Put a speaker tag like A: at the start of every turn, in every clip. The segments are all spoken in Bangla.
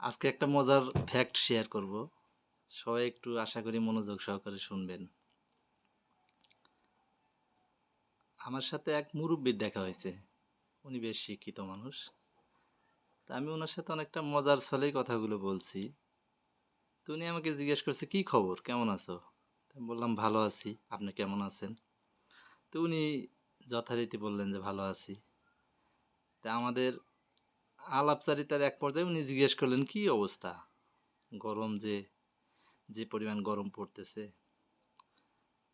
A: আজকে একটা মজার ফ্যাক্ট শেয়ার করব। সবাই একটু আশা করি মনোযোগ সহকারে শুনবেন। আমার সাথে এক মুরব্বির দেখা হয়েছে। উনি বেশ শিক্ষিত মানুষ। তা আমি ওনার সাথে অনেকটা মজার ছলেই কথাগুলো বলছি। তো উনি আমাকে জিজ্ঞেস করছে, কি খবর, কেমন আছো? তো আমি বললাম, ভালো আছি, আপনি কেমন আছেন? তো উনি যথারীতি বললেন যে ভালো আছি। তা আমাদের আলাপচারিতার এক পর্যায়ে উনি জিজ্ঞেস করলেন, কি অবস্থা, গরম যে যে পরিমাণ গরম পড়তেছে।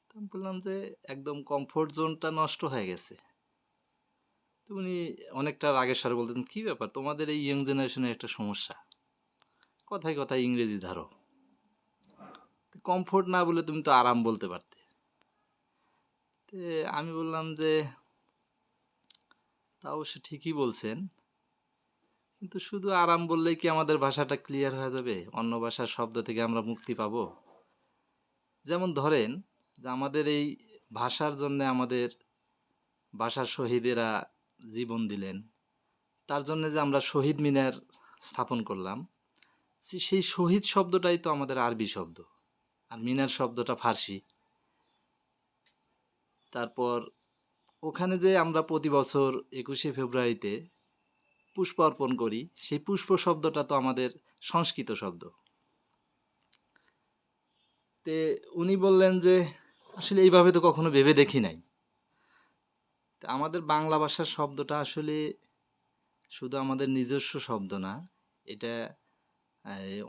A: তো আমি বললাম যে একদম কমফোর্ট জোনটা নষ্ট হয়ে গেছে। তো উনি অনেকটা রাগের স্বরে বলতেন, কি ব্যাপার, তোমাদের এই ইয়ং জেনারেশনের একটা সমস্যা, কথায় কথায় ইংরেজি ধরো, কমফোর্ট না বলে তুমি তো আরাম বলতে পারতে। তো আমি বললাম যে তা অবশ্য ঠিকই বলছেন, কিন্তু শুধু আরাম বললেই কি আমাদের ভাষাটা ক্লিয়ার হয়ে যাবে? অন্য ভাষার শব্দ থেকে আমরা মুক্তি পাবো? যেমন ধরেন যে আমাদের এই ভাষার জন্য আমাদের ভাষার শহীদেরা জীবন দিলেন, তার জন্য যে আমরা শহীদ মিনার স্থাপন করলাম, সেই শহীদ শব্দটাই তো আমাদের আরবি শব্দ, আর মিনার শব্দটা ফার্সি। তারপর ওখানে যে আমরা প্রতি বছর 21শে ফেব্রুয়ারিতে পুষ্প অর্পণ করি, সেই পুষ্প শব্দটা তো আমাদের সংস্কৃত শব্দ। তে উনি বললেন যে আসলে এইভাবে তো কখনো ভেবে দেখি নাই। তা আমাদের বাংলা ভাষার শব্দটা আসলে শুধু আমাদের নিজস্ব শব্দ না, এটা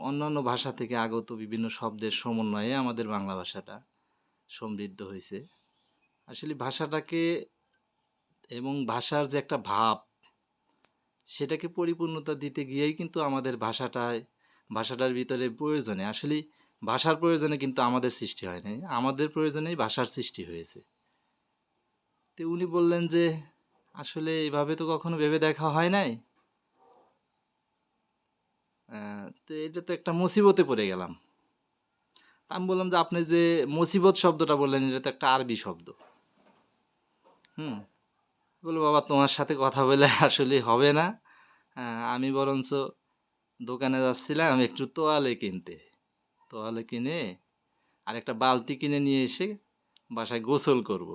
A: অন্যান্য ভাষা থেকে আগত বিভিন্ন শব্দের সমন্বয়ে আমাদের বাংলা ভাষাটা সমৃদ্ধ হয়েছে। আসলে ভাষাটাকে এবং ভাষার যে একটা ভাব, সেটাকে পরিপূর্ণতা দিতে গিয়েই কিন্তু আমাদের ভাষাটার ভিতরে প্রয়োজনে আসলে ভাষার প্রয়োজনে কিন্তু আমাদের সৃষ্টি হয় নাই, আমাদের প্রয়োজনেই ভাষার সৃষ্টি হয়েছে। তো উনি বললেন যে আসলে এইভাবে তো কখনো ভেবে দেখা হয় নাই। তো এটা তো একটা মুসিবতে পড়ে গেলাম। তা আমি বললাম যে আপনি যে মুসিবত শব্দটা বললেন, এটা তো একটা আরবি শব্দ। হুম। বললো, বাবা তোমার সাথে কথা বলে আসলে হবে না। আমি বরঞ্চ দোকানে যাচ্ছিলাম একটু তোয়ালে কিনতে, তোয়ালে কিনে আর একটা বালতি কিনে নিয়ে এসে বাসায় গোসল করব।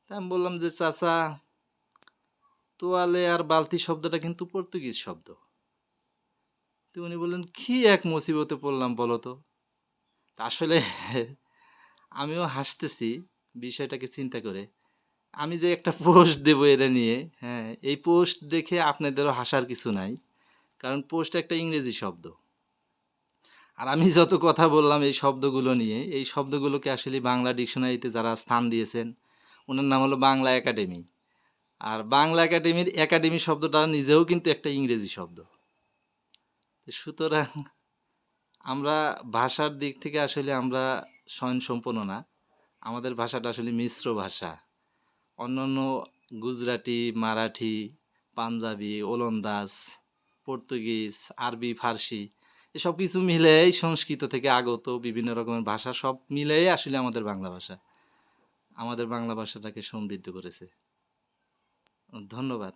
A: তা আমি বললাম যে চাচা, তোয়ালে আর বালতি শব্দটা কিন্তু পর্তুগিজ শব্দ। তো উনি বললেন, কি এক মুসিবতে পড়লাম বলো তো। তা আসলে আমিও হাসতেছি বিষয়টাকে চিন্তা করে। আমি যে একটা পোস্ট দেবো এটা নিয়ে, হ্যাঁ, এই পোস্ট দেখে আপনাদেরও হাসার কিছু নাই, কারণ পোস্ট একটা ইংরেজি শব্দ। আর আমি যত কথা বললাম এই শব্দগুলো নিয়ে, এই শব্দগুলোকে আসলে বাংলা ডিকশনারিতে যারা স্থান দিয়েছেন, ওনার নাম হলো বাংলা একাডেমি। আর বাংলা একাডেমির একাডেমি শব্দটা নিজেও কিন্তু একটা ইংরেজি শব্দ। সুতরাং আমরা ভাষার দিক থেকে আসলে আমরা স্বয়ংসম্পন্ন না, আমাদের ভাষাটা আসলে মিশ্র ভাষা। অন্যান্য গুজরাটি, মারাঠি, পাঞ্জাবি, ওলন্দাজ, পর্তুগিজ, আরবি, ফার্সি, এসব কিছু মিলেই সংস্কৃত থেকে আগত বিভিন্ন রকমের ভাষা, সব মিলেই আসলে আমাদের বাংলা ভাষা, আমাদের বাংলা ভাষাটাকে সমৃদ্ধ করেছে। ধন্যবাদ।